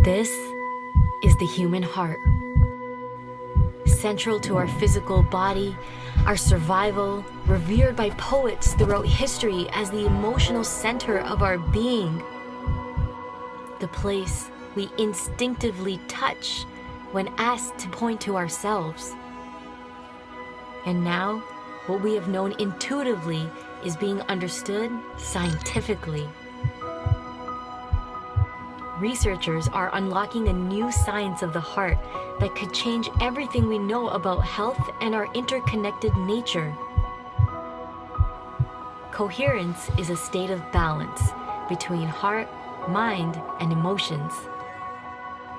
This is the human heart. Central to our physical body, our survival, revered by poets throughout history as the emotional center of our being. The place we instinctively touch when asked to point to ourselves. And now, what we have known intuitively is being understood scientifically. Researchers are unlocking a new science of the heart that could change everything we know about health and our interconnected nature. Coherence is a state of balance between heart, mind, and emotions,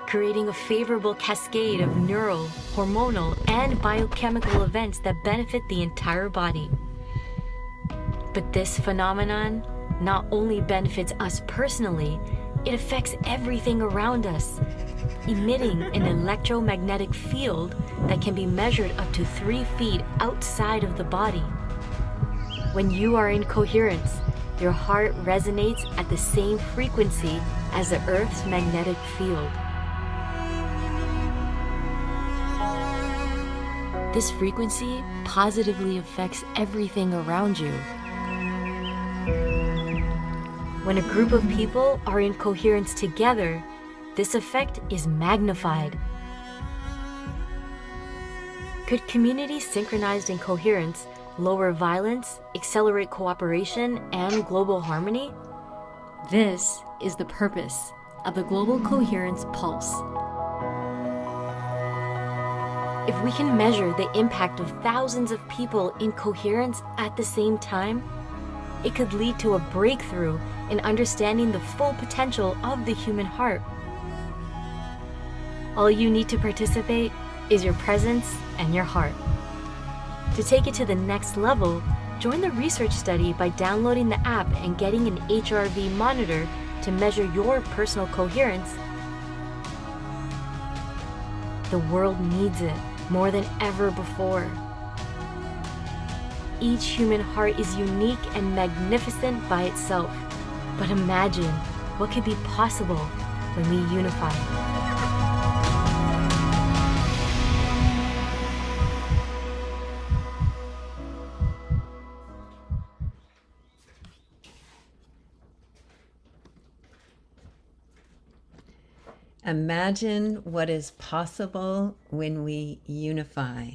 creating a favorable cascade of neural, hormonal, and biochemical events that benefit the entire body. But this phenomenon not only benefits us personally, it affects everything around us, emitting an electromagnetic field that can be measured up to 3 feet outside of the body. When you are in coherence, your heart resonates at the same frequency as the Earth's magnetic field. This frequency positively affects everything around you. When a group of people are in coherence together, this effect is magnified. Could communities synchronized in coherence lower violence, accelerate cooperation, and global harmony? This is the purpose of the Global Coherence Pulse. If we can measure the impact of thousands of people in coherence at the same time, it could lead to a breakthrough in understanding the full potential of the human heart. All you need to participate is your presence and your heart. To take it to the next level, join the research study by downloading the app and getting an HRV monitor to measure your personal coherence. The world needs it more than ever before. Each human heart is unique and magnificent by itself. But imagine what could be possible when we unify. Imagine what is possible when we unify.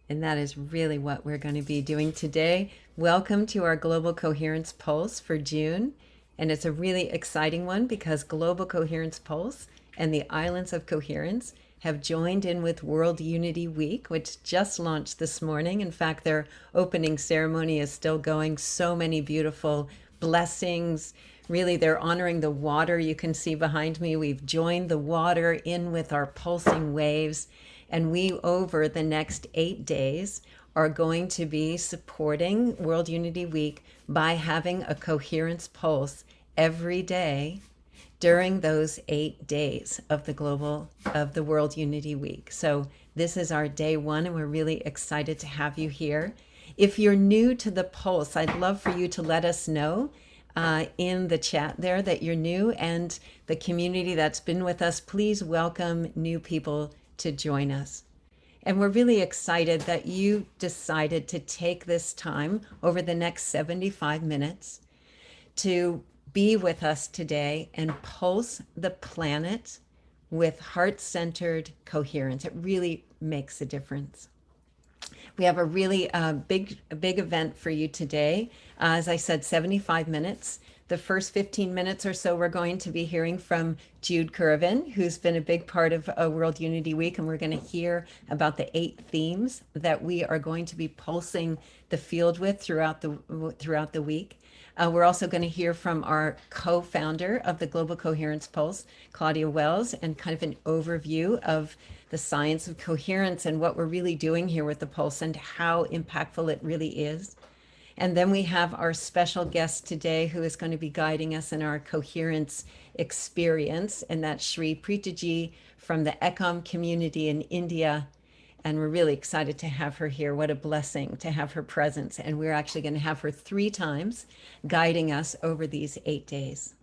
And that is really what we're going to be doing today. Welcome to our Global Coherence Pulse for June. And it's a really exciting one because Global Coherence Pulse and the Islands of Coherence have joined in with World Unity Week, which just launched this morning. In fact, their opening ceremony is still going. So many beautiful blessings. Really, they're honoring the water. You can see behind me, we've joined the water in with our pulsing waves. And we, over the next 8 days, are going to be supporting World Unity Week by having a coherence pulse every day during those 8 days of the World Unity Week. So this is our day 1, and we're really excited to have you here. If you're new to the pulse, I'd love for you to let us know in the chat there that you're new, and the community that's been with us, please welcome new people to join us. And we're really excited that you decided to take this time over the next 75 minutes to be with us today and pulse the planet with heart-centered coherence. It really makes a difference. We have a really big event for you today. As I said, 75 minutes. The first 15 minutes or so, we're going to be hearing from Jude Curvin, who's been a big part of World Unity Week, and we're going to hear about the 8 themes that we are going to be pulsing the field with throughout the week. We're also going to hear from our co-founder of the Global Coherence Pulse, Claudia Wells, and kind of an overview of the science of coherence and what we're really doing here with the Pulse and how impactful it really is. And then we have our special guest today who is going to be guiding us in our coherence experience, and that's Shri Preetaji from the Ekam community in India. And we're really excited to have her here. What a blessing to have her presence. And we're actually going to have her 3 times guiding us over these 8 days.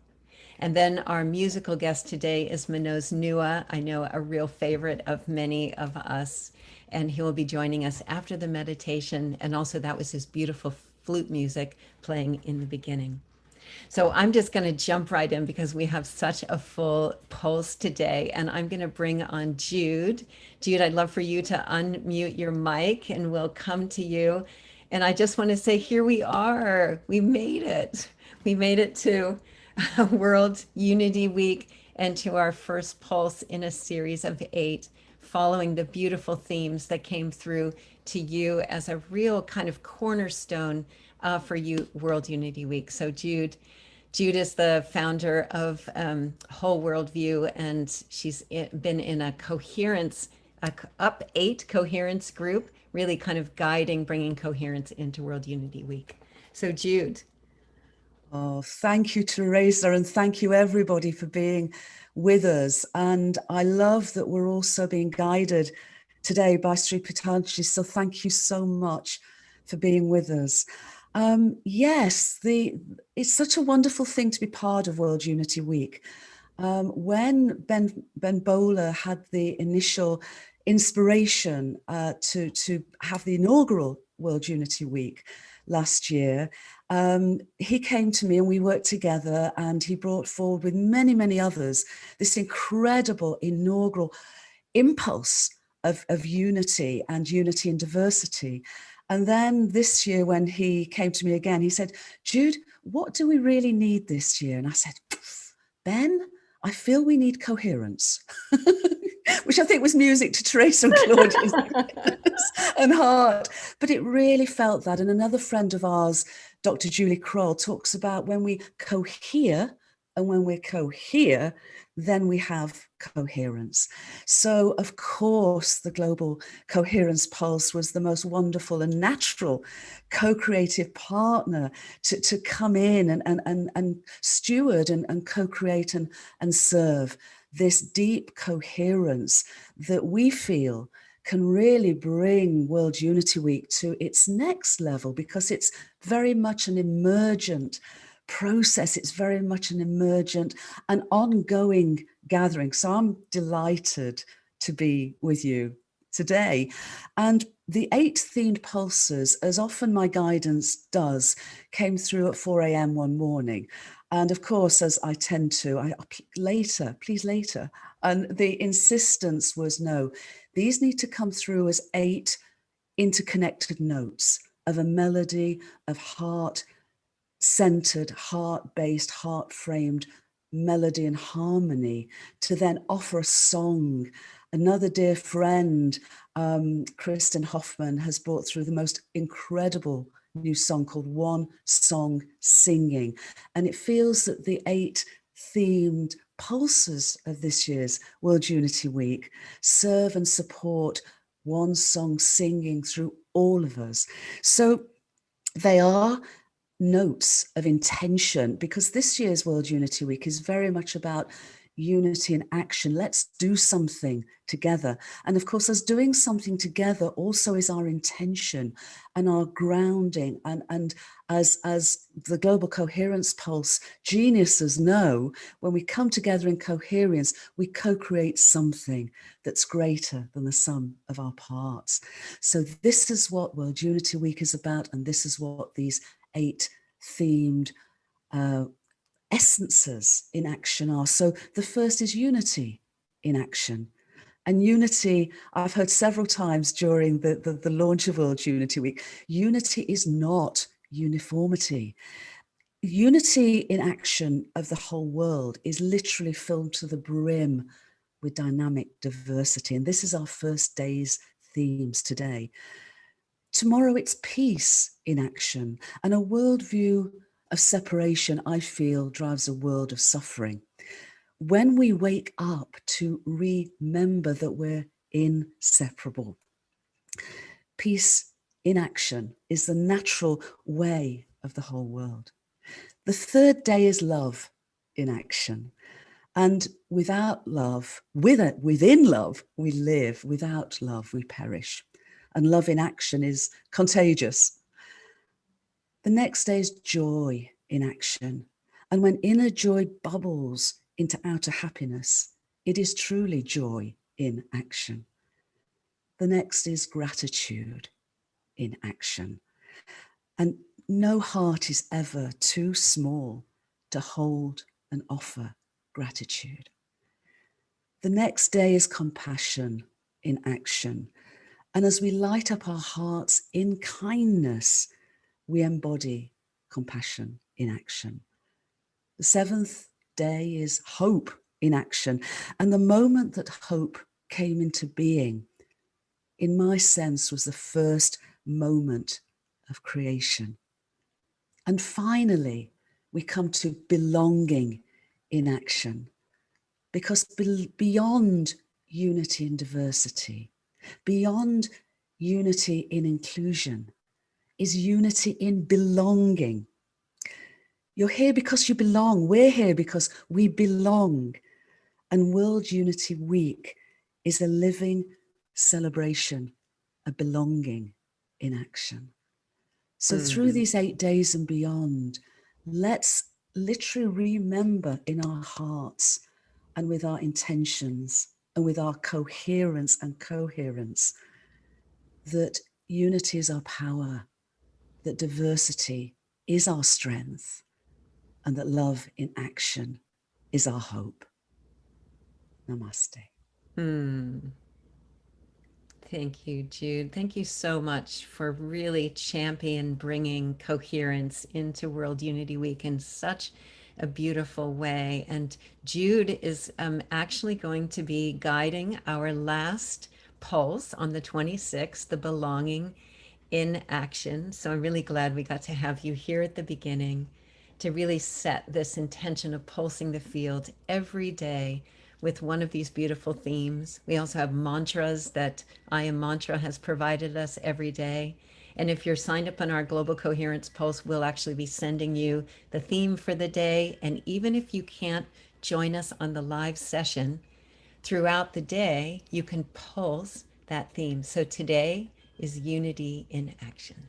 And then our musical guest today is Manoj Nua, I know a real favorite of many of us. And he will be joining us after the meditation. And also, that was his beautiful flute music playing in the beginning. So I'm just going to jump right in because we have such a full pulse today. And I'm going to bring on Jude. Jude, I'd love for you to unmute your mic and we'll come to you. And I just want to say, here we are. We made it. We made it to World Unity Week and to our first pulse in a series of 8, following the beautiful themes that came through to you as a real kind of cornerstone for you World Unity Week. So Jude is the founder of Whole Worldview, and she's been in a coherence, Up 8 coherence group, really kind of guiding, bringing coherence into World Unity Week. So Jude. Oh, thank you, Teresa, and thank you everybody for being with us. And I love that we're also being guided today by Sri Pitanjali. So thank you so much for being with us. Yes, it's such a wonderful thing to be part of World Unity Week. When Ben Bowler had the initial inspiration to have the inaugural World Unity Week last year, he came to me and we worked together, and he brought forward with many, many others this incredible inaugural impulse of unity and diversity. And then this year, when he came to me again, he said, Jude, what do we really need this year? And I said, Ben, I feel we need coherence, which I think was music to Teresa and Claudia's and heart. But it really felt that. And another friend of ours, Dr. Julie Kroll, talks about when we cohere, and when we cohere, then we have coherence. So, of course, the Global Coherence Pulse was the most wonderful and natural co-creative partner to come in and steward and co-create and serve this deep coherence that we feel can really bring World Unity Week to its next level, because it's very much an emergent process. It's very much an emergent and ongoing gathering. So I'm delighted to be with you today. And the 8 themed pulses, as often my guidance does, came through at 4 a.m. one morning. And of course, as I tend to, please later. And the insistence was, no, these need to come through as 8 interconnected notes of a melody of heart-centered, heart-based, heart-framed melody and harmony, to then offer a song. Another dear friend, Kristen Hoffman, has brought through the most incredible new song called One Song Singing. And it feels that the 8 themed pulses of this year's World Unity Week serve and support one song singing through all of us. So they are notes of intention, because this year's World Unity Week is very much about unity in action. Let's do something together. And of course, us doing something together also is our intention and our grounding. And as the Global Coherence Pulse geniuses know, when we come together in coherence, we co-create something that's greater than the sum of our parts. So this is what World Unity Week is about, and this is what these 8 themed essences in action are. So the first is unity in action. And unity, I've heard several times during the launch of World Unity Week, unity is not uniformity. Unity in action of the whole world is literally filled to the brim with dynamic diversity. And this is our first day's themes today. Tomorrow it's peace in action, and a worldview of separation, I feel, drives a world of suffering. When we wake up to remember that we're inseparable, peace in action is the natural way of the whole world. The third day is love in action. And without love, within love, we live. Without love, we perish. And love in action is contagious. The next day is joy in action. And when inner joy bubbles into outer happiness, it is truly joy in action. The next is gratitude in action. And no heart is ever too small to hold and offer gratitude. The next day is compassion in action. And as we light up our hearts in kindness, we embody compassion in action. The seventh day is hope in action. And the moment that hope came into being, in my sense, was the first moment of creation. And finally, we come to belonging in action, because beyond unity and diversity, beyond unity in inclusion, is unity in belonging. You're here because you belong. We're here because we belong. And World Unity Week is a living celebration of belonging in action. So through these 8 days and beyond, let's literally remember in our hearts and with our intentions and with our coherence and coherence that unity is our power, that diversity is our strength, and that love in action is our hope. Namaste. Thank you, Jude. Thank you so much for really bringing coherence into World Unity Week in such a beautiful way. And Jude is actually going to be guiding our last pulse on the 26th, the belonging in action. So I'm really glad we got to have you here at the beginning to really set this intention of pulsing the field every day with one of these beautiful themes. We also have mantras that I Am Mantra has provided us every day. And if you're signed up on our Global Coherence Pulse, we'll actually be sending you the theme for the day. And even if you can't join us on the live session, throughout the day, you can pulse that theme. So today is Unity in Action.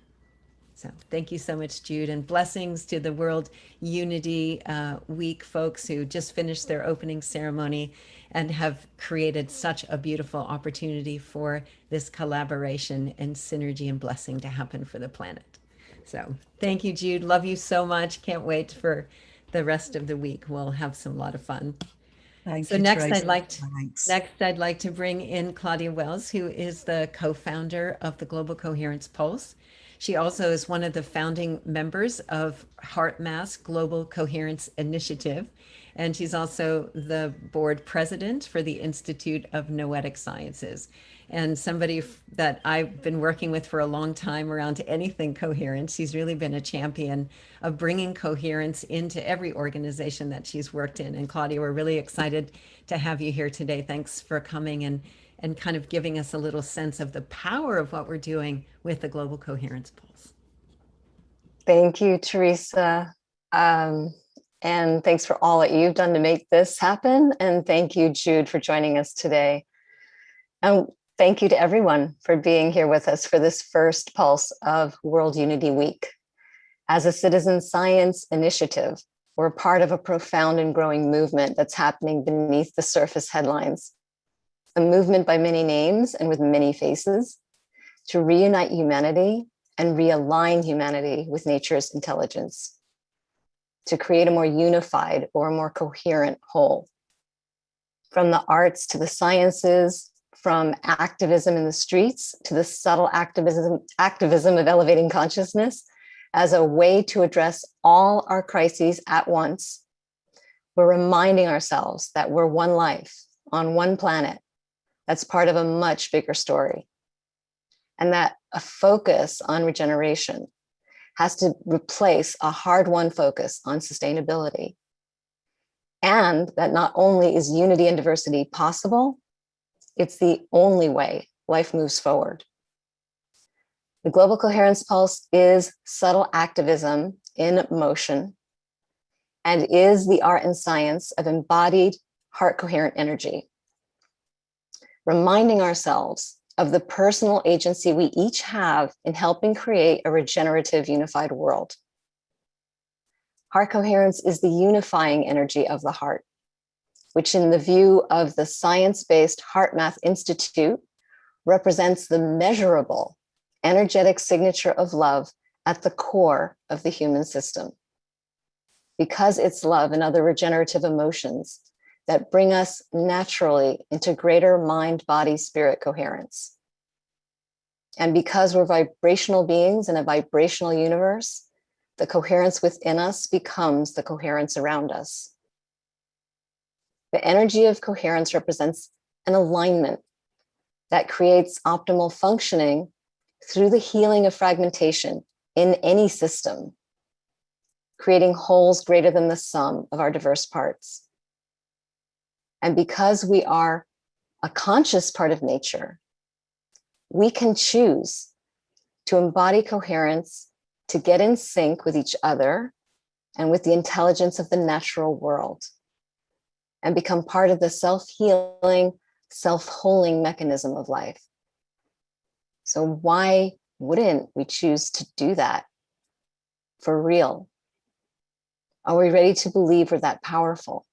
So thank you so much, Jude, and blessings to the World Unity Week folks who just finished their opening ceremony and have created such a beautiful opportunity for this collaboration and synergy and blessing to happen for the planet. So thank you, Jude. Love you so much. Can't wait for the rest of the week. We'll have some lot of fun. Thank So you, next, Tracy. I'd like to bring in Claudia Wells, who is the co-founder of the Global Coherence Pulse. She also is one of the founding members of HeartMass Global Coherence Initiative, and she's also the board president for the Institute of Noetic Sciences, and somebody that I've been working with for a long time around anything coherence. She's really been a champion of bringing coherence into every organization that she's worked in. And Claudia, we're really excited to have you here today. Thanks for coming and kind of giving us a little sense of the power of what we're doing with the Global Coherence Pulse. Thank you, Teresa. And thanks for all that you've done to make this happen. And thank you, Jude, for joining us today. And thank you to everyone for being here with us for this first pulse of World Unity Week. As a citizen science initiative, we're part of a profound and growing movement that's happening beneath the surface headlines. A movement by many names and with many faces to reunite humanity and realign humanity with nature's intelligence, to create a more unified or more coherent whole. From the arts to the sciences, from activism in the streets to the subtle activism of elevating consciousness as a way to address all our crises at once, we're reminding ourselves that we're one life on one planet that's part of a much bigger story. And that a focus on regeneration has to replace a hard-won focus on sustainability. And that not only is unity and diversity possible, it's the only way life moves forward. The Global Coherence Pulse is subtle activism in motion and is the art and science of embodied heart coherent energy. Reminding ourselves of the personal agency we each have in helping create a regenerative, unified world. Heart coherence is the unifying energy of the heart, which in the view of the science-based HeartMath Institute represents the measurable energetic signature of love at the core of the human system. Because it's love and other regenerative emotions that bring us naturally into greater mind, body, spirit coherence. And because we're vibrational beings in a vibrational universe, the coherence within us becomes the coherence around us. The energy of coherence represents an alignment that creates optimal functioning through the healing of fragmentation in any system, creating wholes greater than the sum of our diverse parts. And because we are a conscious part of nature, we can choose to embody coherence, to get in sync with each other and with the intelligence of the natural world, and become part of the self-healing, self-holing mechanism of life. So why wouldn't we choose to do that for real? Are we ready to believe we're that powerful?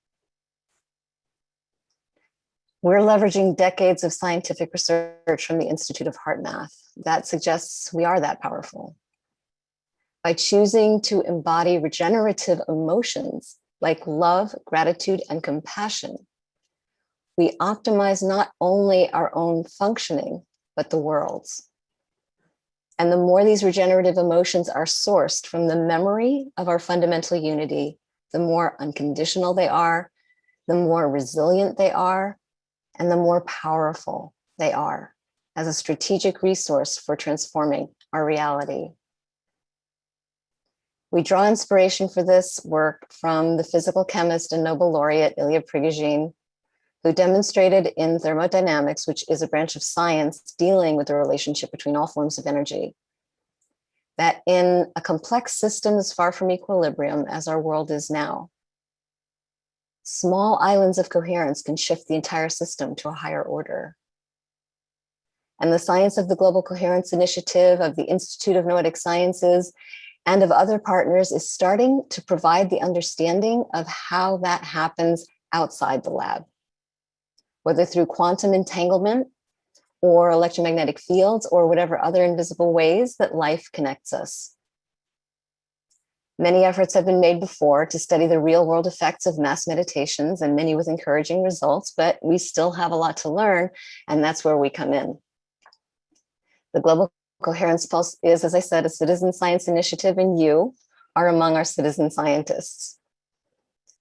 We're leveraging decades of scientific research from the Institute of HeartMath that suggests we are that powerful. By choosing to embody regenerative emotions like love, gratitude, and compassion, we optimize not only our own functioning, but the world's. And the more these regenerative emotions are sourced from the memory of our fundamental unity, the more unconditional they are, the more resilient they are, and the more powerful they are as a strategic resource for transforming our reality. We draw inspiration for this work from the physical chemist and Nobel laureate Ilya Prigogine, who demonstrated in thermodynamics, which is a branch of science dealing with the relationship between all forms of energy, that in a complex system as far from equilibrium as our world is now, small islands of coherence can shift the entire system to a higher order. And the science of the Global Coherence Initiative, of the Institute of Noetic Sciences, and of other partners is starting to provide the understanding of how that happens outside the lab, whether through quantum entanglement or electromagnetic fields or whatever other invisible ways that life connects us. Many efforts have been made before to study the real world effects of mass meditations, and many with encouraging results, but we still have a lot to learn, and that's where we come in. The Global Coherence Pulse is, as I said, a citizen science initiative, and you are among our citizen scientists.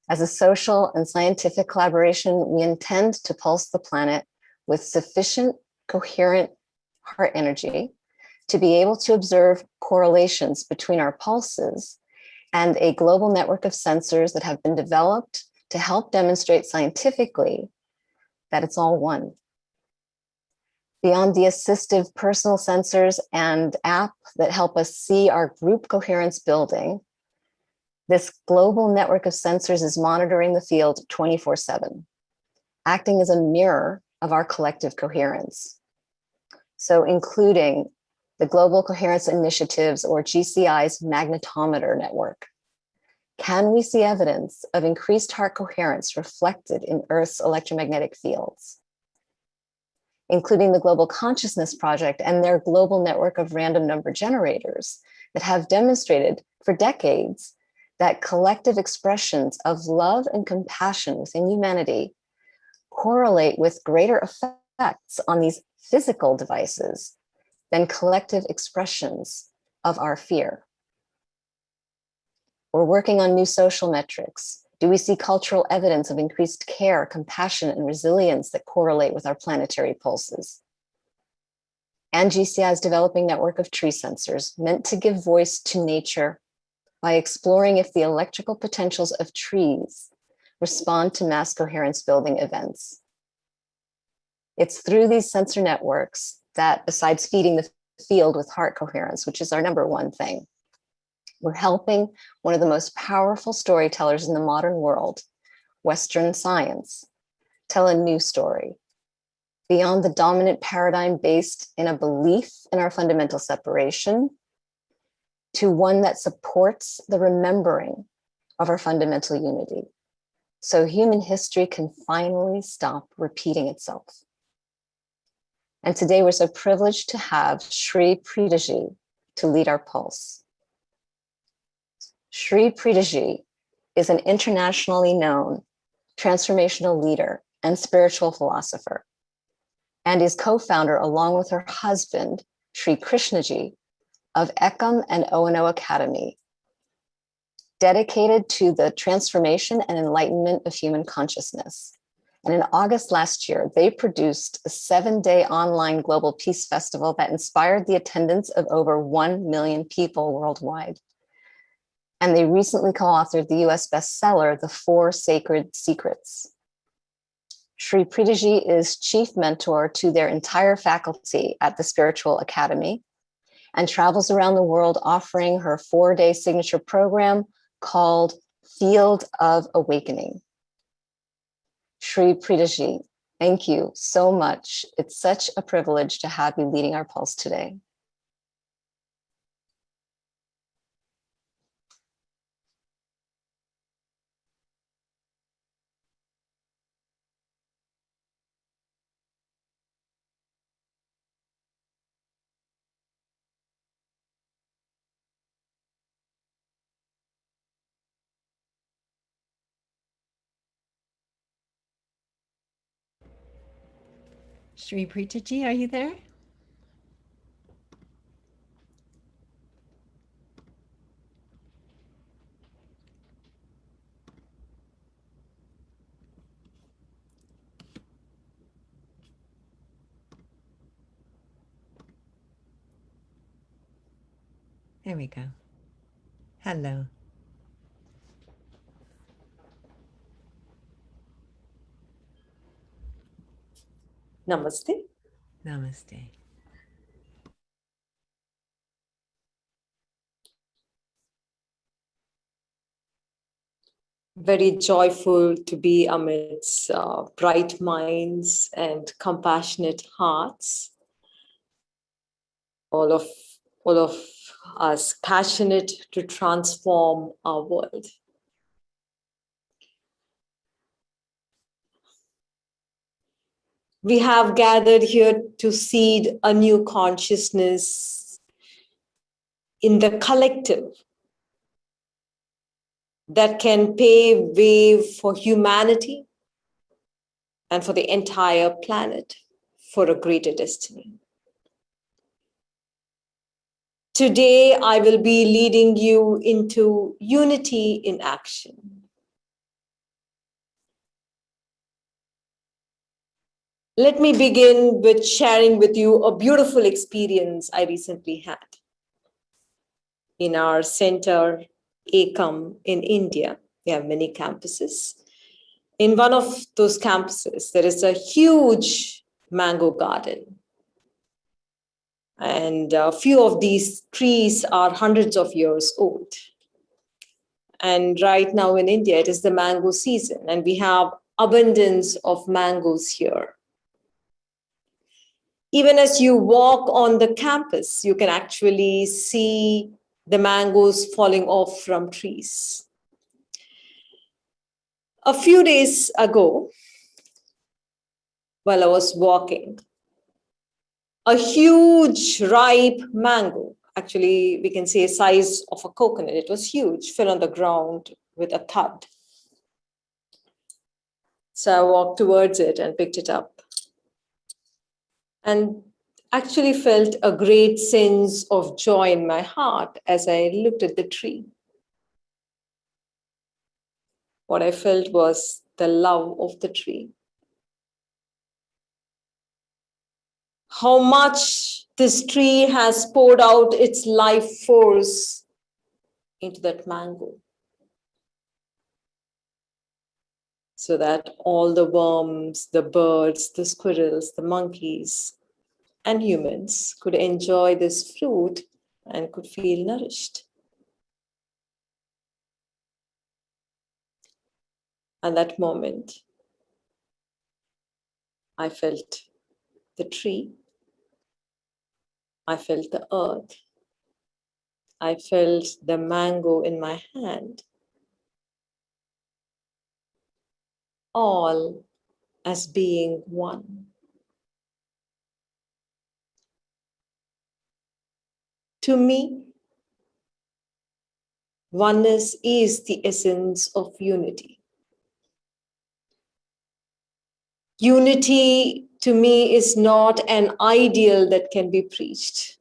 As a social and scientific collaboration, we intend to pulse the planet with sufficient coherent heart energy to be able to observe correlations between our pulses and a global network of sensors that have been developed to help demonstrate scientifically that it's all one. Beyond the assistive personal sensors and app that help us see our group coherence building, this global network of sensors is monitoring the field 24/7, acting as a mirror of our collective coherence. So including the Global Coherence Initiative's, or GCI's, magnetometer network. Can we see evidence of increased heart coherence reflected in Earth's electromagnetic fields? Including the Global Consciousness Project and their global network of random number generators that have demonstrated for decades that collective expressions of love and compassion within humanity correlate with greater effects on these physical devices than collective expressions of our fear. We're working on new social metrics. Do we see cultural evidence of increased care, compassion, and resilience that correlate with our planetary pulses? And GCI's developing network of tree sensors meant to give voice to nature by exploring if the electrical potentials of trees respond to mass coherence building events. It's through these sensor networks that, besides feeding the field with heart coherence, which is our number one thing, we're helping one of the most powerful storytellers in the modern world, Western science, tell a new story beyond the dominant paradigm based in a belief in our fundamental separation to one that supports the remembering of our fundamental unity, so human history can finally stop repeating itself. And today we're so privileged to have Sri Preetaji to lead our pulse. Sri Preetaji is an internationally known transformational leader and spiritual philosopher, and is co-founder along with her husband, Sri Krishnaji, of Ekam and O&O Academy, dedicated to the transformation and enlightenment of human consciousness. And in August last year, they produced a 7-day online global peace festival that inspired the attendance of over 1 million people worldwide. And they recently co-authored the US bestseller, The 4 Sacred Secrets. Sri Preetaji is chief mentor to their entire faculty at the Spiritual Academy and travels around the world offering her 4-day signature program called Field of Awakening. Sri Preetaji, thank you so much. It's such a privilege to have you leading our pulse today. Sri Preetaji, are you there? There we go. Hello. Namaste. Namaste. Very joyful to be amidst bright minds and compassionate hearts. All of us passionate to transform our world. We have gathered here to seed a new consciousness in the collective that can pave way for humanity and for the entire planet for a greater destiny. Today, I will be leading you into unity in action. Let me begin with sharing with you a beautiful experience I recently had in our center, Ekam, in India. We have many campuses. In one of those campuses, there is a huge mango garden. And a few of these trees are hundreds of years old. And right now in India, it is the mango season, and we have abundance of mangoes here. Even as you walk on the campus, you can actually see the mangoes falling off from trees. A few days ago, while I was walking, a huge ripe mango, actually we can say the size of a coconut, it was huge, fell on the ground with a thud. So I walked towards it and picked it up, and actually felt a great sense of joy in my heart as I looked at the tree. What I felt was the love of the tree. How much this tree has poured out its life force into that mango, so that all the worms, the birds, the squirrels, the monkeys, and humans could enjoy this fruit and could feel nourished. At that moment, I felt the tree, I felt the earth, I felt the mango in my hand, all as being one. To me, oneness is the essence of unity. Unity to me is not an ideal that can be preached.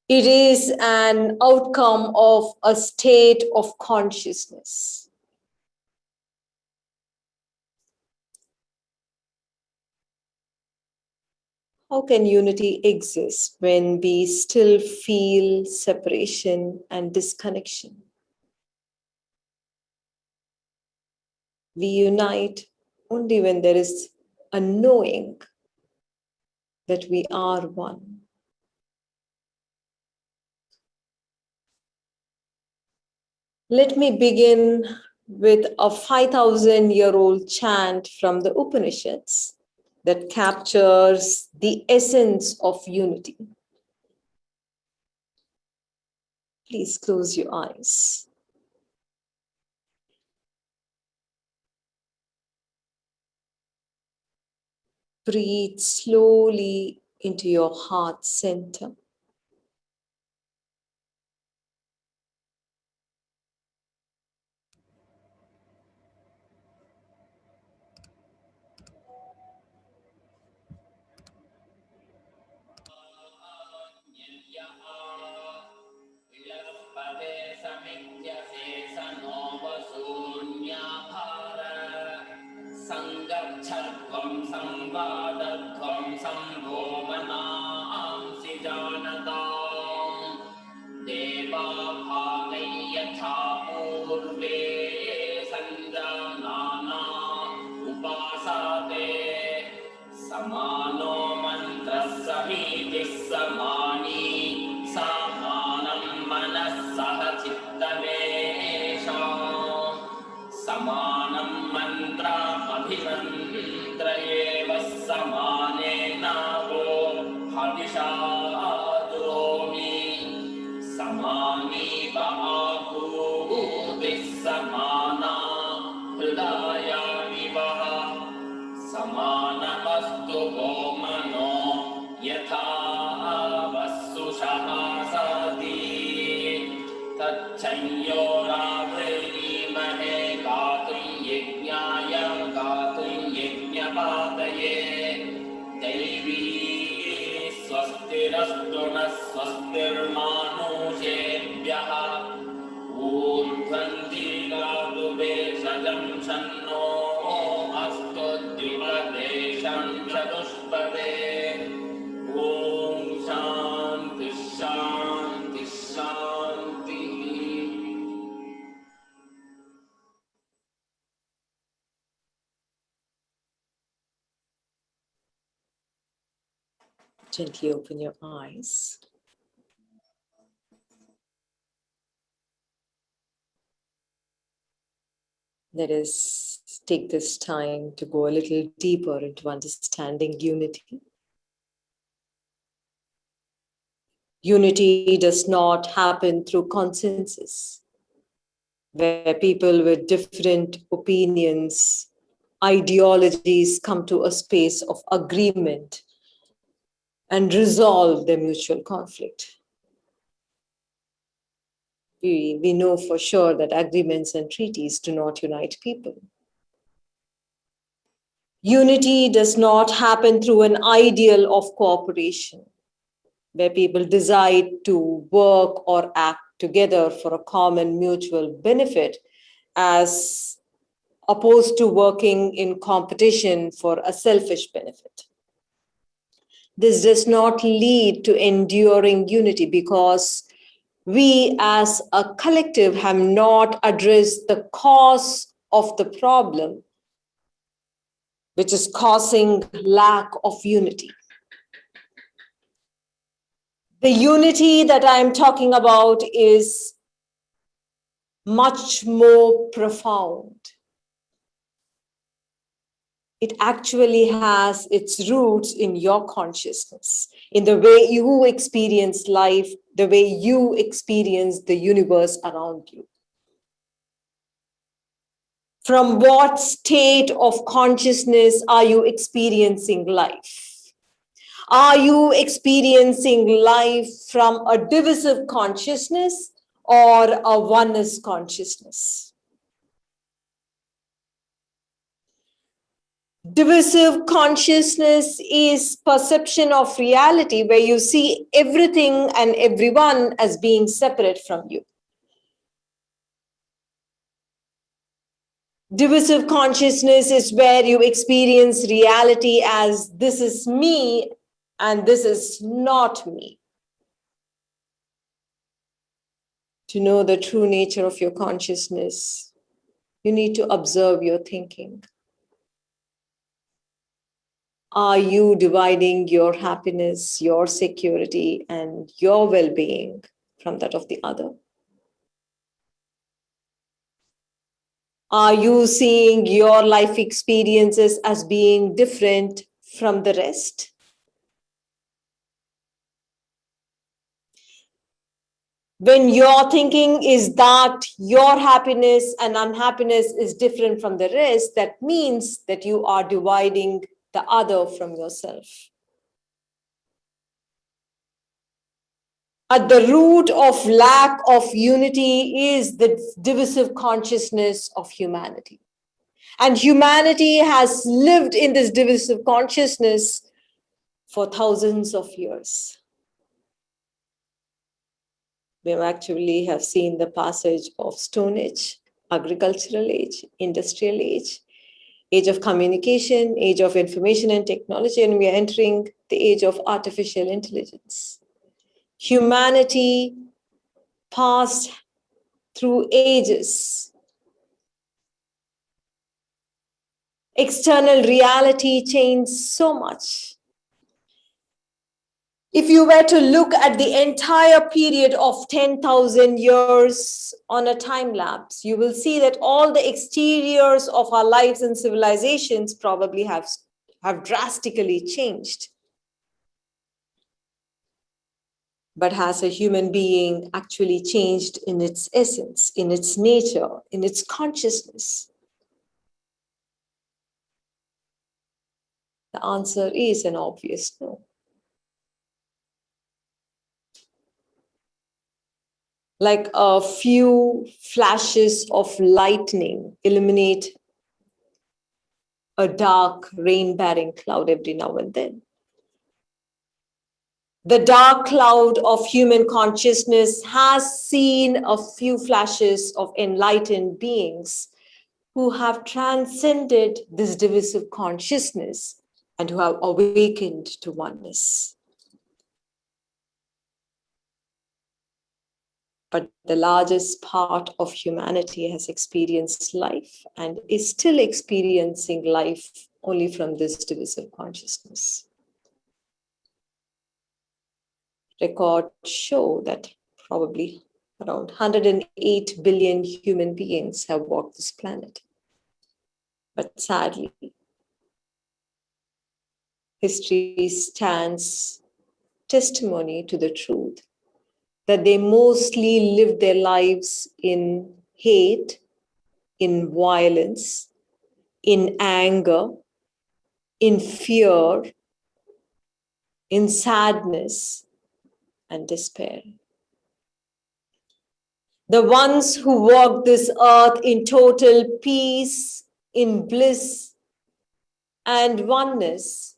It is an outcome of a state of consciousness. How can unity exist when we still feel separation and disconnection? We unite only when there is a knowing that we are one. Let me begin with a 5,000-year-old chant from the Upanishads that captures the essence of unity. Please close your eyes. Breathe slowly into your heart center. Sangachhatvam samvadadvam sambhomanamsi janatam deva bhavai yatha purve sanjanana upasate samano mantra samiti samani samanam manasah chittamesha samanam mantra abhimantrayeva samanena vo havisha adomi samani bhaakuti samana hridaya vivaha samanamastu gomano yatha vasu shahasati तच्छयोरावृणीमहे गातुं यज्ञाय गातुं यज्ञपातये दैवी स्वस्तिरस्तु नः स्वस्तिर्मानुषेभ्यः ऊर्ध्वन्ति गातु भेषजं शन्नो अस्तु द्विपदेशं चतुष्पदे ॐ शान्ति शान्ति शान्ति. Gently open your eyes. Let us take this time to go a little deeper into understanding unity. Unity does not happen through consensus, where people with different opinions, ideologies come to a space of agreement and resolve their mutual conflict. We know for sure that agreements and treaties do not unite people. Unity does not happen through an ideal of cooperation, where people decide to work or act together for a common mutual benefit, as opposed to working in competition for a selfish benefit. This does not lead to enduring unity because we as a collective have not addressed the cause of the problem, which is causing lack of unity. The unity that I'm talking about is much more profound. It actually has its roots in your consciousness, in the way you experience life, the way you experience the universe around you. From what state of consciousness are you experiencing life? Are you experiencing life from a divisive consciousness or a oneness consciousness? Divisive consciousness is perception of reality where you see everything and everyone as being separate from you. Divisive consciousness is where you experience reality as this is me and this is not me. To know the true nature of your consciousness, you need to observe your thinking. Are you dividing your happiness, your security, and your well-being from that of the other? Are you seeing your life experiences as being different from the rest? When your thinking is that your happiness and unhappiness is different from the rest, that means that you are dividing the other from yourself. At the root of lack of unity is the divisive consciousness of humanity. And humanity has lived in this divisive consciousness for thousands of years. We actually have seen the passage of Stone Age, agricultural age, industrial age, age of communication, age of information and technology, and we are entering the age of artificial intelligence. Humanity passed through ages. External reality changed so much. If you were to look at the entire period of 10,000 years on a time lapse, you will see that all the exteriors of our lives and civilizations probably have drastically changed. But has a human being actually changed in its essence, in its nature, in its consciousness? The answer is an obvious no. Like a few flashes of lightning illuminate a dark rain-bearing cloud every now and then. The dark cloud of human consciousness has seen a few flashes of enlightened beings who have transcended this divisive consciousness and who have awakened to oneness. But the largest part of humanity has experienced life and is still experiencing life only from this divisive consciousness. Records show that probably around 108 billion human beings have walked this planet. But sadly, history stands testimony to the truth that they mostly lived their lives in hate, in violence, in anger, in fear, in sadness, and despair. The ones who walk this earth in total peace, in bliss, and oneness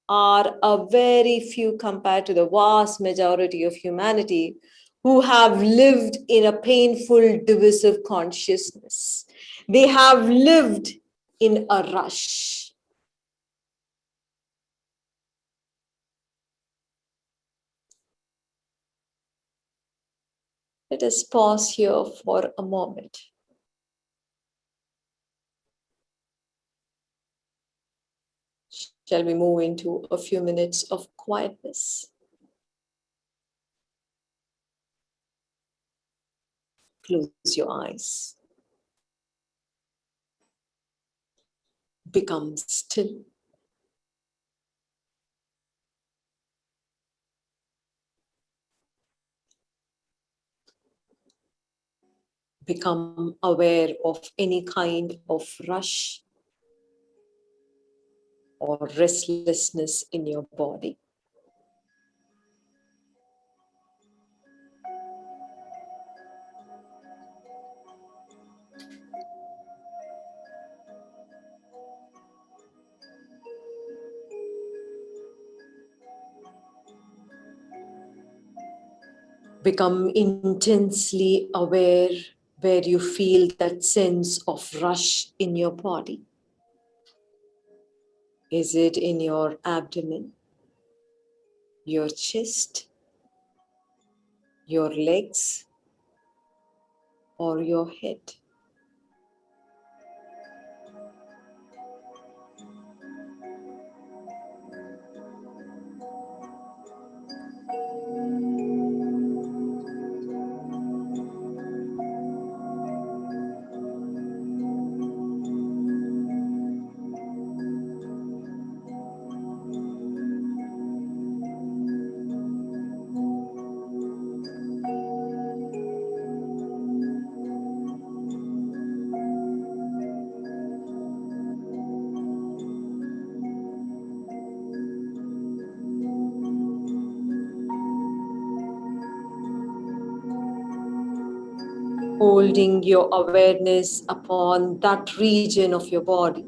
are a very few compared to the vast majority of humanity who have lived in a painful, divisive consciousness. They have lived in a rush. Let us pause here for a moment. Shall we move into a few minutes of quietness? Close your eyes. Become still. become aware of any kind of rush or restlessness in your body. Become intensely aware where you feel that sense of rush in your body. Is it in your abdomen, your chest, your legs, or your head? Holding your awareness upon that region of your body.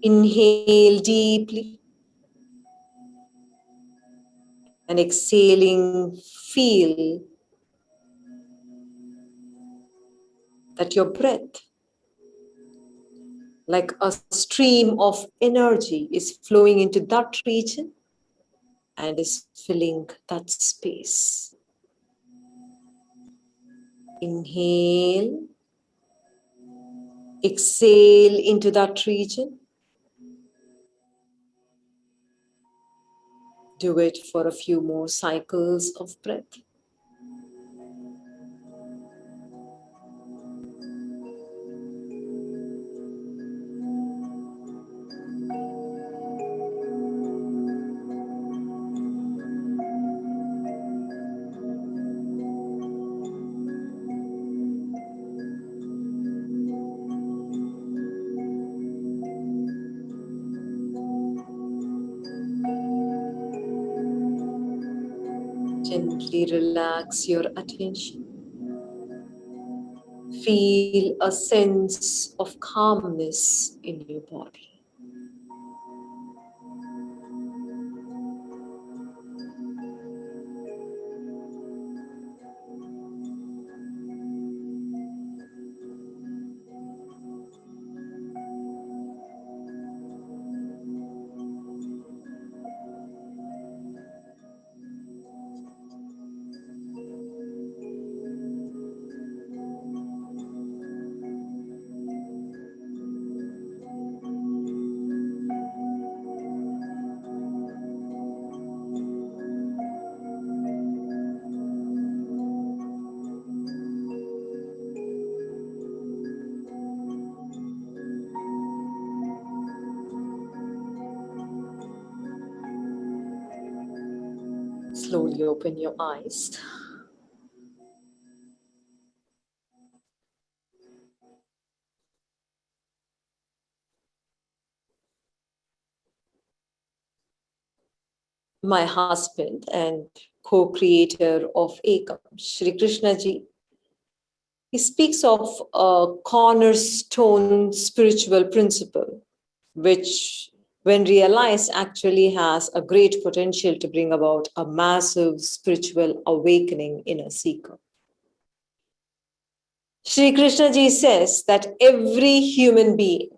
Inhale deeply and exhaling, feel that your breath, like a stream of energy, is flowing into that region and is filling that space. Inhale, exhale into that region. Do it for a few more cycles of breath. Gently relax your attention. Feel a sense of calmness in your body. Slowly open your eyes. My husband and co-creator of Ekam, Shri Krishna ji, he speaks of a cornerstone spiritual principle, which, when realized, actually has a great potential to bring about a massive spiritual awakening in a seeker. Shri Krishna ji says that every human being,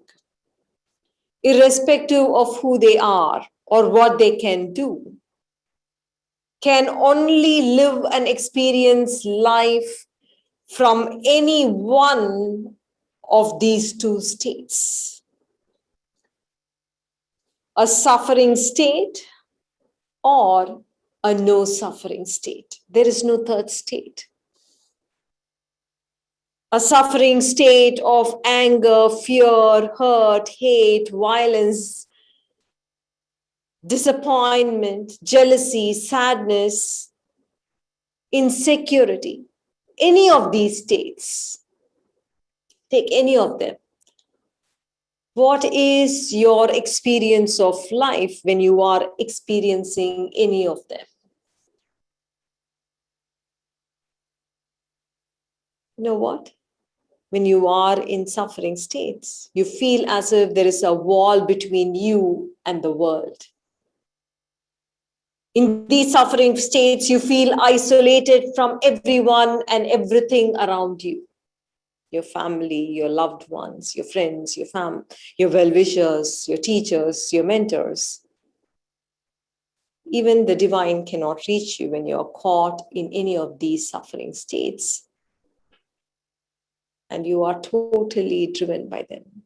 irrespective of who they are or what they can do, can only live and experience life from any one of these two states. A suffering state or a no suffering state. There is no third state. A suffering state of anger, fear, hurt, hate, violence, disappointment, jealousy, sadness, insecurity. any of these states, take any of them. What is your experience of life when you are experiencing any of them? You know what? When you are in suffering states, you feel as if there is a wall between you and the world. In these suffering states, you feel isolated from everyone and everything around you. Your family, your loved ones, your friends, your well-wishers, your teachers, your mentors. Even the divine cannot reach you when you're caught in any of these suffering states. And you are totally driven by them.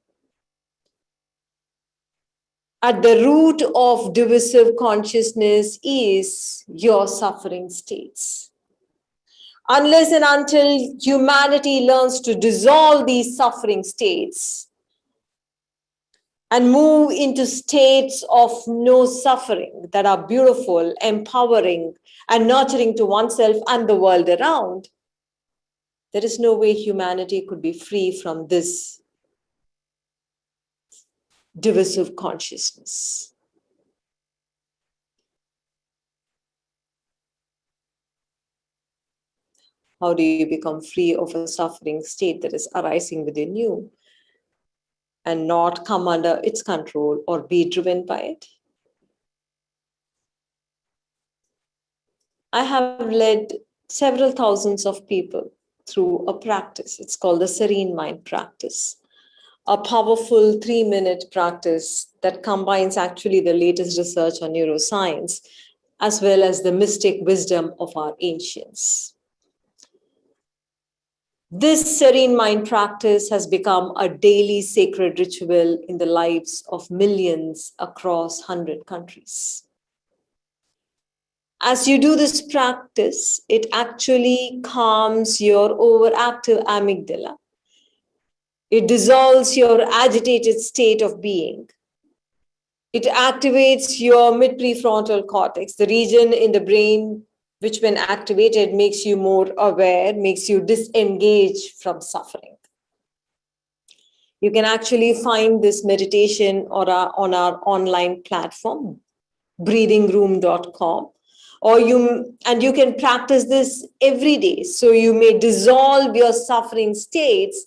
At the root of divisive consciousness is your suffering states. Unless and until humanity learns to dissolve these suffering states and move into states of no suffering that are beautiful, empowering, and nurturing to oneself and the world around, there is no way humanity could be free from this divisive consciousness. How do you become free of a suffering state that is arising within you and not come under its control or be driven by it? I have led several thousands of people through a practice. It's called the Serene Mind practice, a powerful 3-minute practice that combines actually the latest research on neuroscience as well as the mystic wisdom of our ancients. This serene mind practice has become a daily sacred ritual in the lives of millions across 100 countries. As you do this practice, it actually calms your overactive amygdala. It dissolves your agitated state of being. It activates your mid-prefrontal cortex, the region in the brain which when activated makes you more aware, makes you disengage from suffering. You can actually find this meditation on our online platform, breathingroom.com, and you can practice this every day. So you may dissolve your suffering states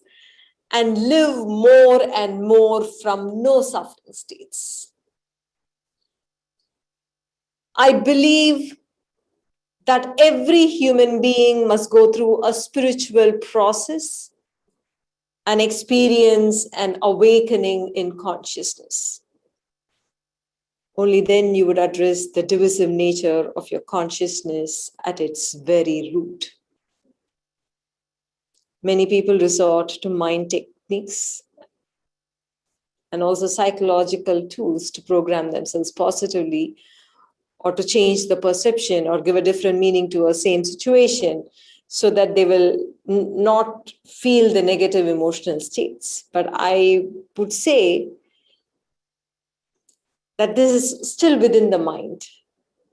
and live more and more from no suffering states. I believe that every human being must go through a spiritual process, an experience, an awakening in consciousness. Only then you would address the divisive nature of your consciousness at its very root. Many people resort to mind techniques and also psychological tools to program themselves positively, or to change the perception or give a different meaning to a same situation so that they will not feel the negative emotional states. But I would say that this is still within the mind.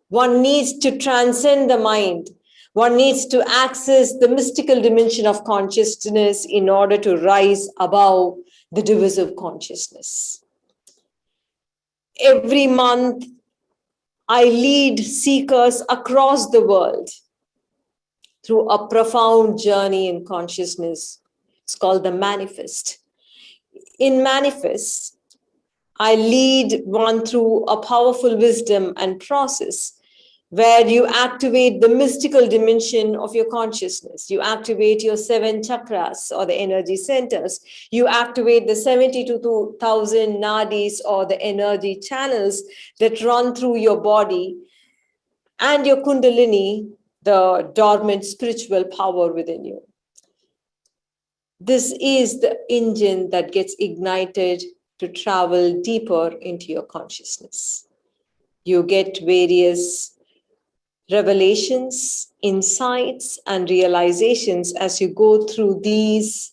One needs to transcend the mind. One needs to access the mystical dimension of consciousness in order to rise above the divisive consciousness. Every month, I lead seekers across the world through a profound journey in consciousness. It's called the Manifest. In Manifest, I lead one through a powerful wisdom and process where you activate the mystical dimension of your consciousness. You activate your 7 chakras or the energy centers. You activate the 72,000 nadis or the energy channels that run through your body, and your kundalini, the dormant spiritual power within you. This is the engine that gets ignited to travel deeper into your consciousness. You get various revelations, insights, and realizations as you go through these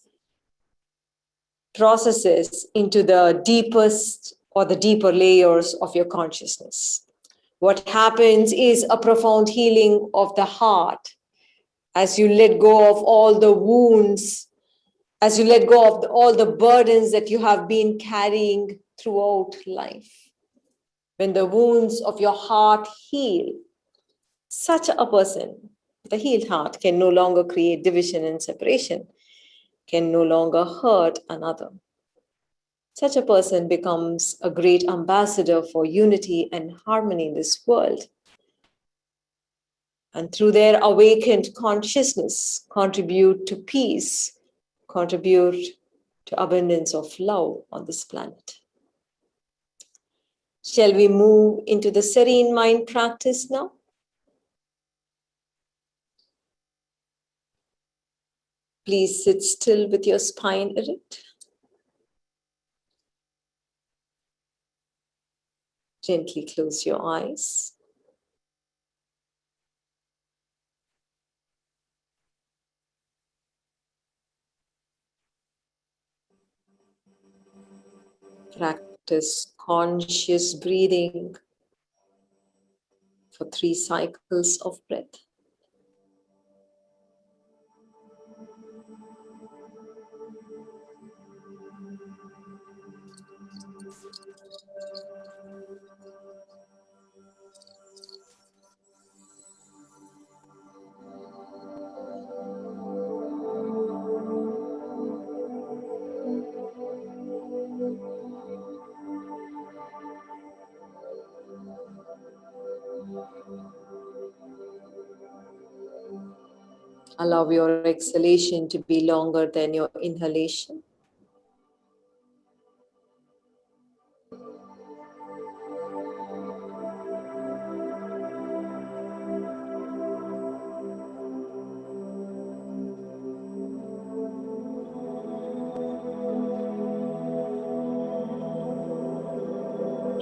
processes into the deepest or the deeper layers of your consciousness. What happens is a profound healing of the heart as you let go of all the wounds, as you let go of all the burdens that you have been carrying throughout life. When the wounds of your heart heal, such a person, the healed heart, can no longer create division and separation, can no longer hurt another. Such a person becomes a great ambassador for unity and harmony in this world. And through their awakened consciousness, contribute to peace, contribute to abundance of love on this planet. Shall we move into the serene mind practice now? Please sit still with your spine erect. Gently close your eyes. Practice conscious breathing for 3 cycles of breath. Allow your exhalation to be longer than your inhalation.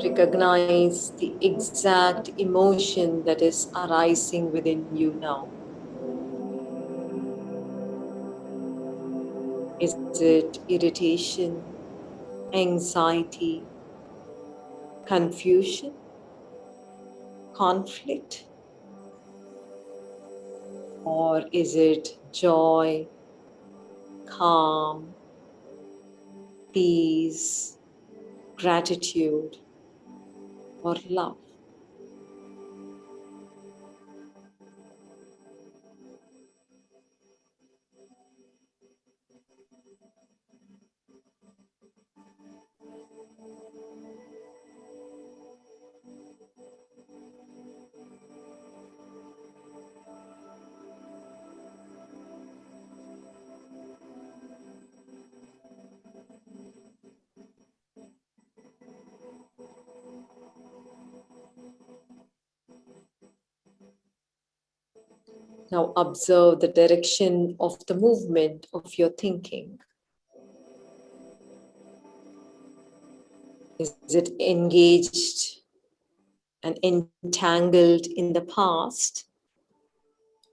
Recognize the exact emotion that is arising within you now. Is it irritation, anxiety, confusion, conflict? Or is it joy, calm, peace, gratitude, or love? Now observe the direction of the movement of your thinking. Is it engaged and entangled in the past?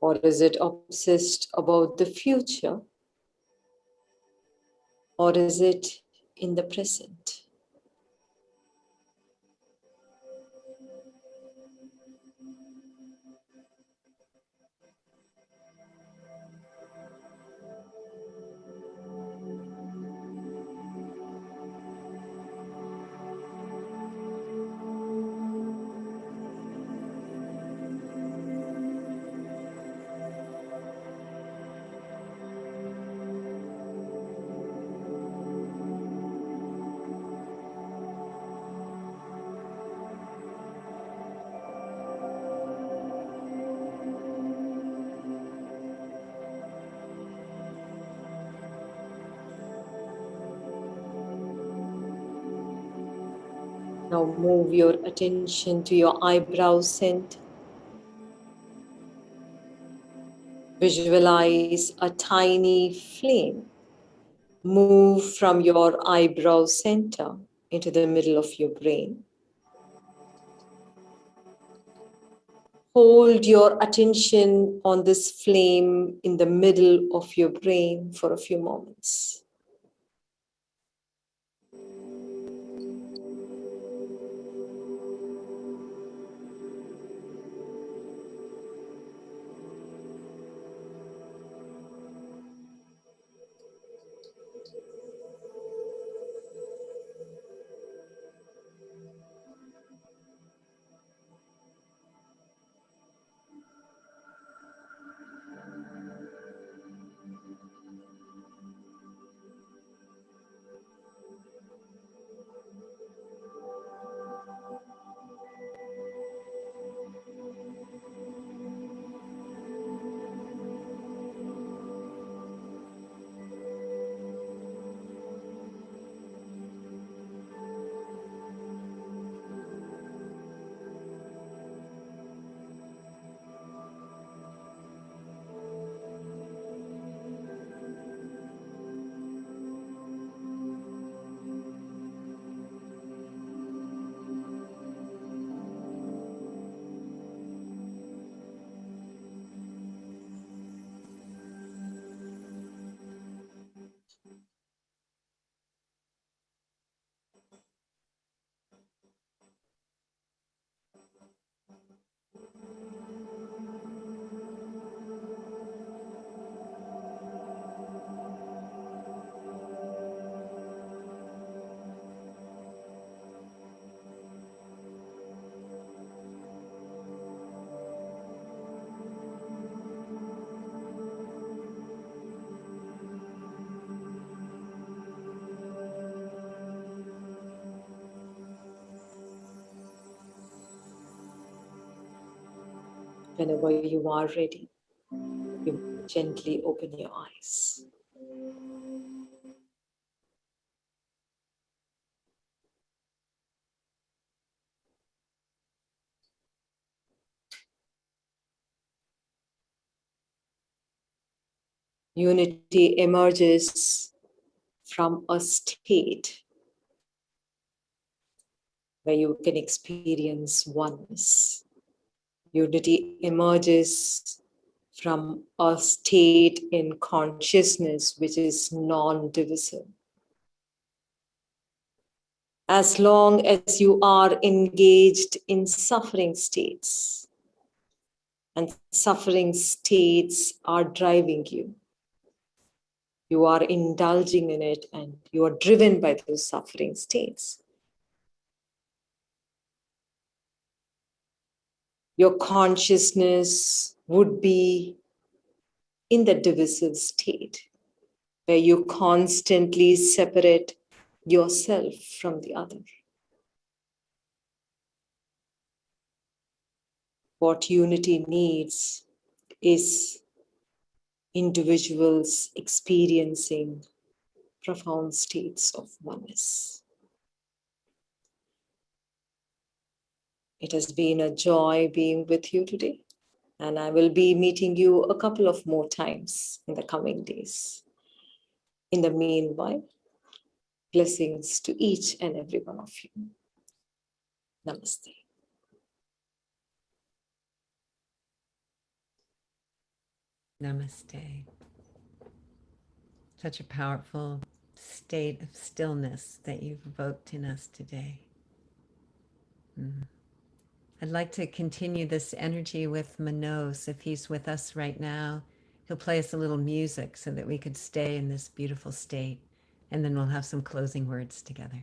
Or is it obsessed about the future? Or is it in the present? Now move your attention to your eyebrow center. Visualize a tiny flame move from your eyebrow center into the middle of your brain. Hold your attention on this flame in the middle of your brain for a few moments. Whenever you are ready, you gently open your eyes. Unity emerges from a state where you can experience oneness. Unity emerges from a state in consciousness which is non-divisive. As long as you are engaged in suffering states, and suffering states are driving you, you are indulging in it and you are driven by those suffering states. Your consciousness would be in the divisive state where you constantly separate yourself from the other. What unity needs is individuals experiencing profound states of oneness. It has been a joy being with you today, and I will be meeting you a couple of more times in the coming days. In the meanwhile, blessings to each and every one of you. Namaste. Namaste. Such a powerful state of stillness that you've evoked in us today. I'd like to continue this energy with Manos. If he's with us right now, he'll play us a little music so that we could stay in this beautiful state. And then we'll have some closing words together.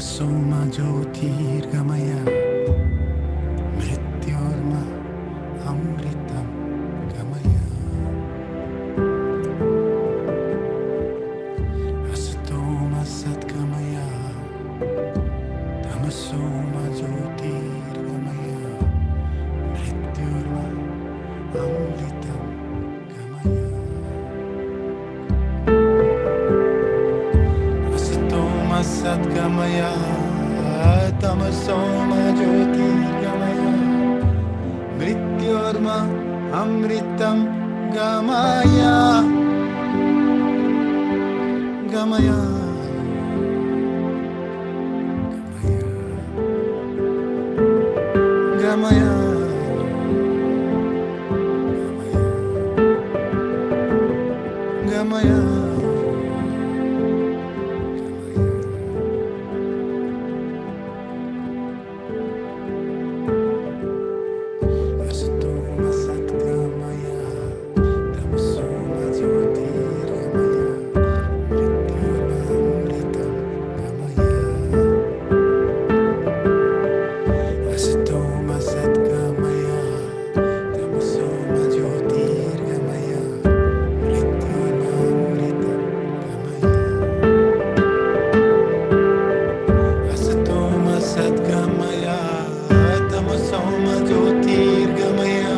Soma Jyotirgamaya Mrityorma Amritam Gamaya Asatoma Satgamaya Tamasoma Jyotirgamaya Mrityorma Amritam Gamaya Asatoma Satgamaya Tamasoma Jyotirgamaya Mrityorma Amritam Gamaya Gamaya Gamaya Gamaya Satgama Jyotirgamaya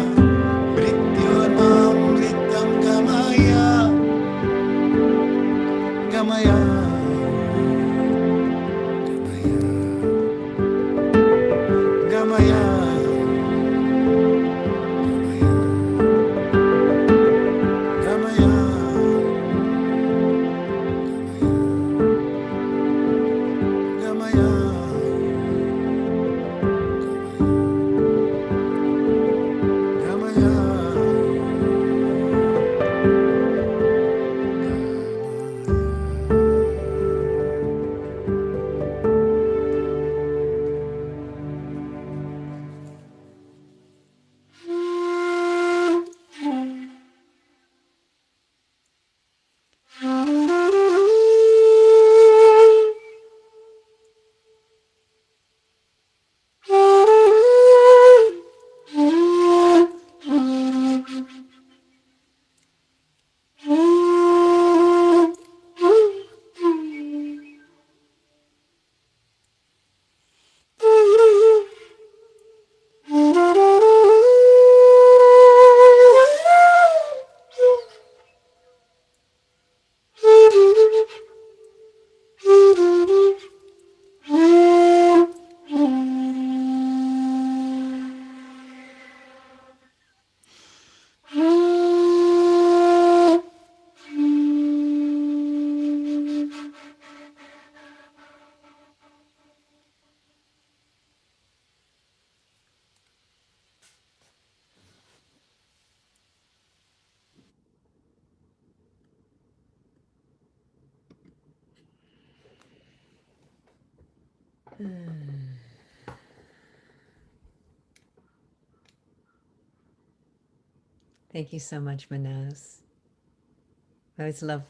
Thank you so much, Manoj.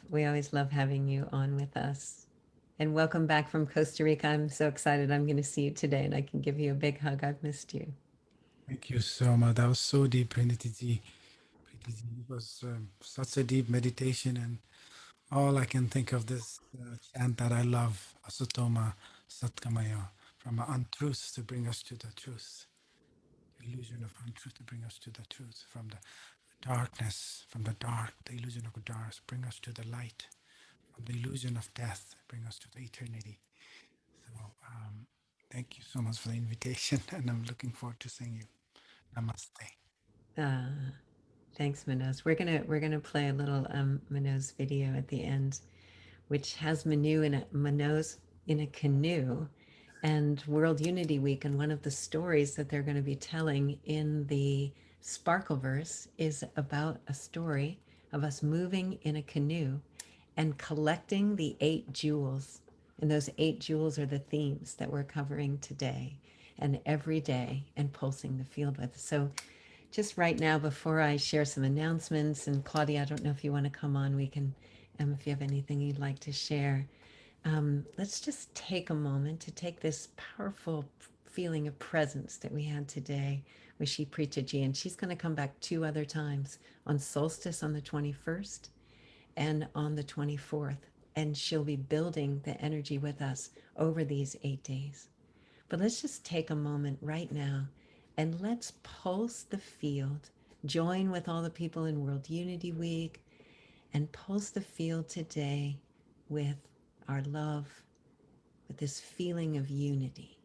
We always love having you on with us. And welcome back from Costa Rica. I'm so excited I'm going to see you today and I can give you a big hug. I've missed you. Thank you so much. That was so deep, Pranitiji. It was such a deep meditation, and all I can think of this chant that I love, Asatoma Satkamaya, from untruth to bring us to the truth, illusion of untruth to bring us to the truth, from the darkness, from the dark, the illusion of darkness, bring us to the light, from the illusion of death, bring us to the eternity. So thank you so much for the invitation, and I'm looking forward to seeing you. Namaste. Thanks, Manoj. We're gonna play a little Manoj video at the end, which has Manoj in a canoe, and World Unity Week. And one of the stories that they're going to be telling in the Sparkleverse is about a story of us moving in a canoe and collecting the 8 jewels. And those 8 jewels are the themes that we're covering today and every day and pulsing the field with. So just right now, before I share some announcements, and Claudia, I don't know if you want to come on, we can, if you have anything you'd like to share. Let's just take a moment to take this powerful feeling of presence that we had today with Shri Pritaji, and she's going to come back 2 other times on solstice on the 21st and on the 24th, and she'll be building the energy with us over these 8 days. But let's just take a moment right now and let's pulse the field. Join with all the people in World Unity Week and pulse the field today with our love, with this feeling of unity.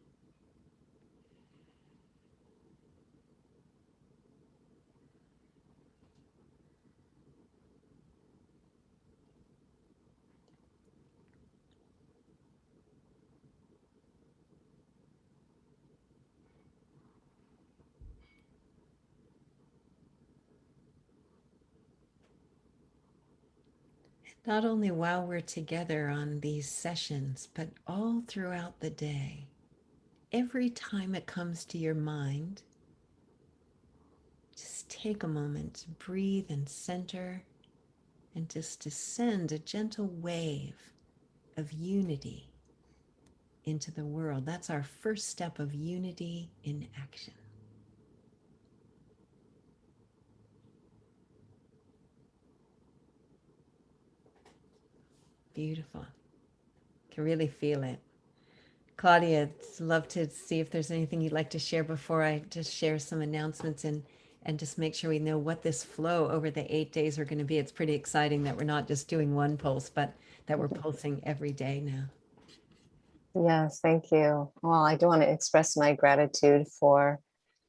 Not only while we're together on these sessions, but all throughout the day. Every time it comes to your mind, just take a moment to breathe and center and just descend a gentle wave of unity into the world. That's our first step of unity in action. Beautiful. Can really feel it. Claudia, I'd love to see if there's anything you'd like to share before I just share some announcements and just make sure we know what this flow over the 8 days are going to be. It's pretty exciting that we're not just doing one pulse, but that we're pulsing every day now. Yes, thank you. Well, I do want to express my gratitude for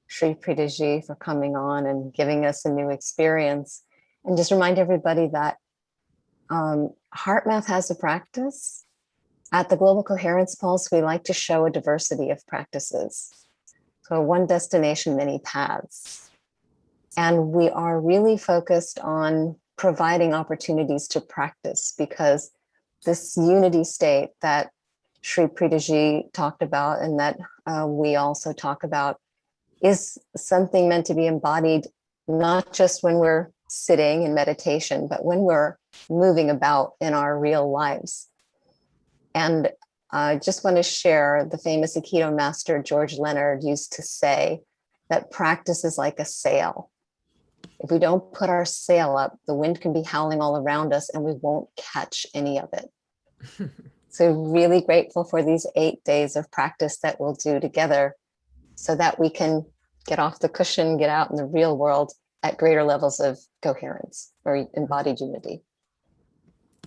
Sri Pritaji for coming on and giving us a new experience. And just remind everybody that HeartMath has a practice. At the Global Coherence Pulse, we like to show a diversity of practices. So one destination, many paths. And we are really focused on providing opportunities to practice, because this unity state that Sri Pritaji talked about and that we also talk about is something meant to be embodied not just when we're sitting in meditation, but when we're moving about in our real lives. And I just want to share, the famous Aikido master George Leonard used to say that practice is like a sail. If we don't put our sail up, the wind can be howling all around us and we won't catch any of it. So really grateful for these 8 days of practice that we'll do together so that we can get off the cushion, get out in the real world at greater levels of coherence or embodied unity.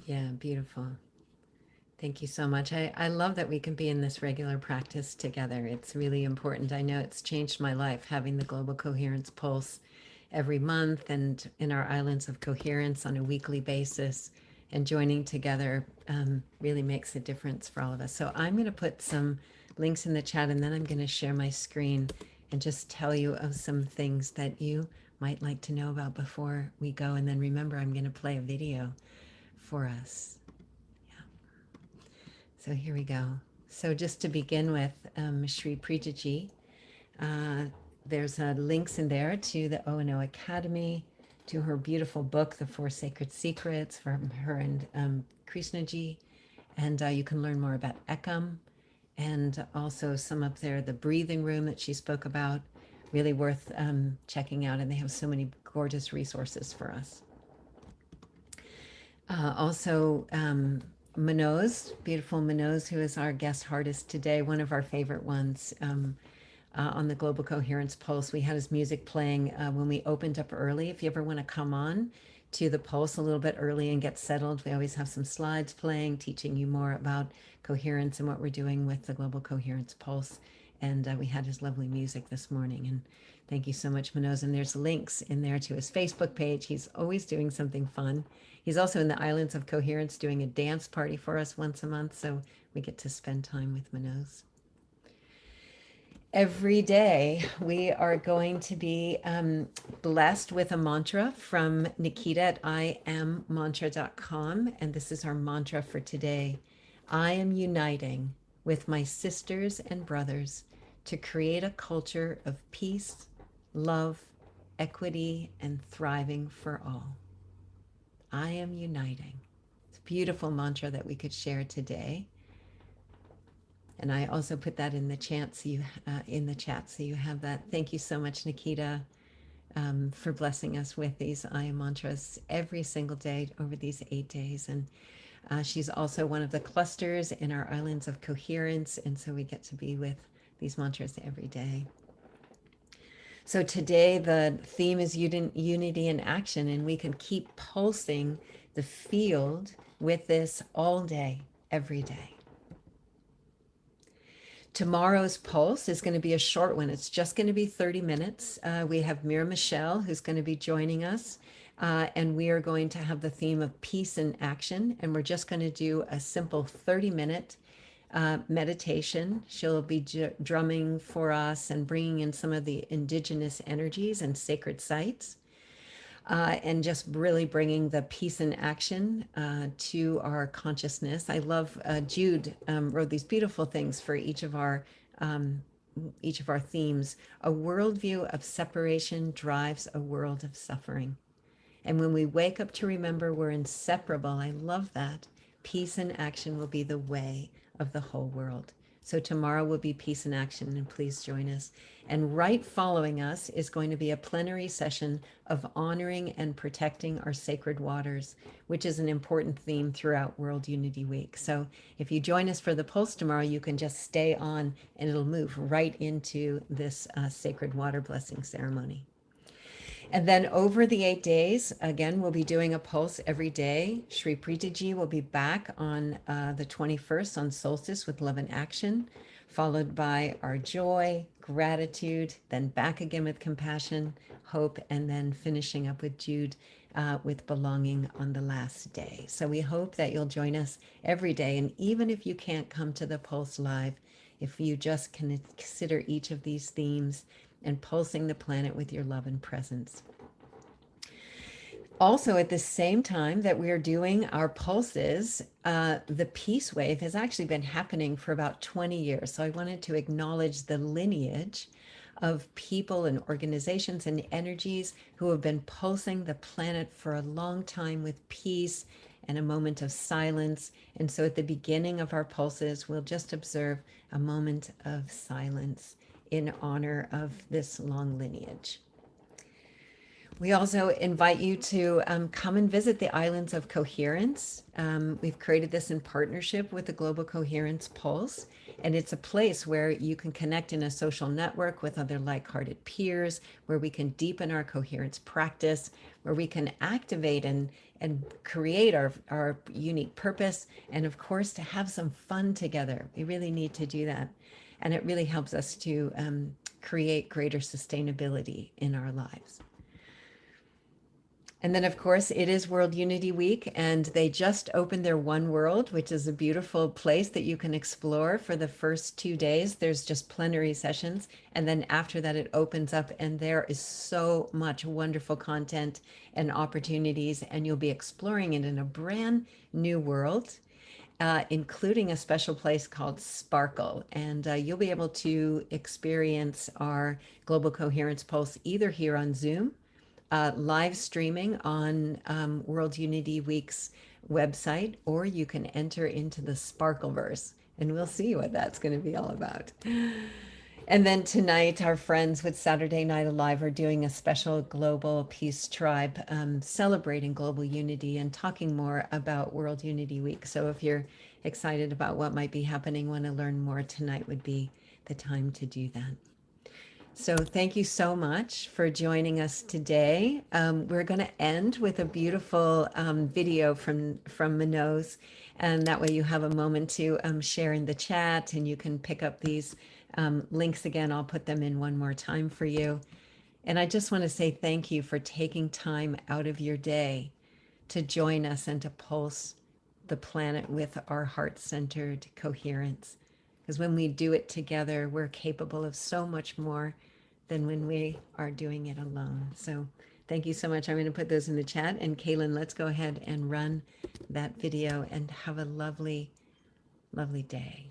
Yeah, beautiful. Thank you so much. I love that we can be in this regular practice together. It's really important. I know it's changed my life having the Global Coherence Pulse every month and in our Islands of Coherence on a weekly basis, and joining together really makes a difference for all of us. So I'm going to put some links in the chat, and then I'm going to share my screen and just tell you of some things that you might like to know about before we go. And then remember, I'm going to play a video for us. So here we go. So just to begin with, Shri Preetaji, there's links in there to the O&O Academy, to her beautiful book, The Four Sacred Secrets, from her and Krishnaji. And you can learn more about Ekam, and also some up there, the breathing room that she spoke about, really worth checking out. And they have so many gorgeous resources for us. Also, Manoj, beautiful Manoj, who is our guest artist today, one of our favorite ones. On the Global Coherence Pulse, we had his music playing when we opened up early. If you ever want to come on to the Pulse a little bit early and get settled, we always have some slides playing, teaching you more about coherence and what we're doing with the Global Coherence Pulse. And we had his lovely music this morning. And thank you so much, Manoj. And there's links in there to his Facebook page. He's always doing something fun. He's also in the Islands of Coherence doing a dance party for us once a month. So we get to spend time with Manoj. Every day, we are going to be blessed with a mantra from Nikita at iammantra.com. And this is our mantra for today. I am uniting with my sisters and brothers to create a culture of peace, love, equity, and thriving for all. I am uniting. It's a beautiful mantra that we could share today. And I also put that in the chat, so you have that. Thank you so much, Nikita, for blessing us with these I Am mantras every single day over these 8 days. And she's also one of the clusters in our Islands of Coherence, and so we get to be with these mantras every day. So today the theme is unity in action, and we can keep pulsing the field with this all day, every day. Tomorrow's Pulse is going to be a short one. It's just going to be 30 minutes. We have Mira Michelle, who's going to be joining us, and we are going to have the theme of peace in action, and we're just going to do a simple 30-minute meditation. She'll be drumming for us and bringing in some of the indigenous energies and sacred sites. And just really bringing the peace in action to our consciousness. I love Jude wrote these beautiful things for each of our themes. A worldview of separation drives a world of suffering. And when we wake up to remember we're inseparable, I love that. Peace in action will be the way of the whole world. So tomorrow will be peace in action, and please join us. And right following us is going to be a plenary session of honoring and protecting our sacred waters, which is an important theme throughout World Unity Week. So if you join us for the Pulse tomorrow, you can just stay on and it'll move right into this sacred water blessing ceremony. And then over the 8 days, again, we'll be doing a Pulse every day. Shri Preetaji will be back on the 21st on solstice with Love and Action, followed by our joy, gratitude, then back again with compassion, hope, and then finishing up with Jude with belonging on the last day. So we hope that you'll join us every day. And even if you can't come to the Pulse Live, if you just consider each of these themes and pulsing the planet with your love and presence. Also, at the same time that we are doing our pulses, the peace wave has actually been happening for about 20 years. So I wanted to acknowledge the lineage of people and organizations and energies who have been pulsing the planet for a long time with peace and a moment of silence. And so at the beginning of our pulses, we'll just observe a moment of silence in honor of this long lineage. We also invite you to come and visit the Islands of Coherence. We've created this in partnership with the Global Coherence Pulse, and it's a place where you can connect in a social network with other like-hearted peers, where we can deepen our coherence practice, where we can activate and create our unique purpose, and of course, to have some fun together. We really need to do that. And it really helps us to create greater sustainability in our lives. And then, of course, it is World Unity Week, and they just opened their One World, which is a beautiful place that you can explore for the first 2 days. There's just plenary sessions, and then after that, it opens up, and there is so much wonderful content and opportunities, and you'll be exploring it in a brand new world. including a special place called Sparkle. And you'll be able to experience our Global Coherence Pulse either here on Zoom, live streaming on World Unity Week's website, or you can enter into the Sparkleverse, and we'll see what that's going to be all about. And then tonight, our friends with Saturday Night Alive are doing a special Global Peace Tribe celebrating global unity and talking more about World Unity Week. So if you're excited about what might be happening, want to learn more, tonight would be the time to do that. So thank you so much for joining us today. We're going to end with a beautiful video from Manoj, and that way you have a moment to share in the chat, and you can pick up these links again. I'll put them in one more time for you. And I just want to say thank you for taking time out of your day to join us and to pulse the planet with our heart-centered coherence. Because when we do it together, we're capable of so much more than when we are doing it alone. So thank you so much. I'm going to put those in the chat. And Kaylin, let's go ahead and run that video and have a lovely, lovely day.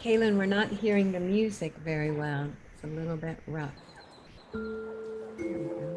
Kaylin, we're not hearing the music very well. It's a little bit rough. There we go.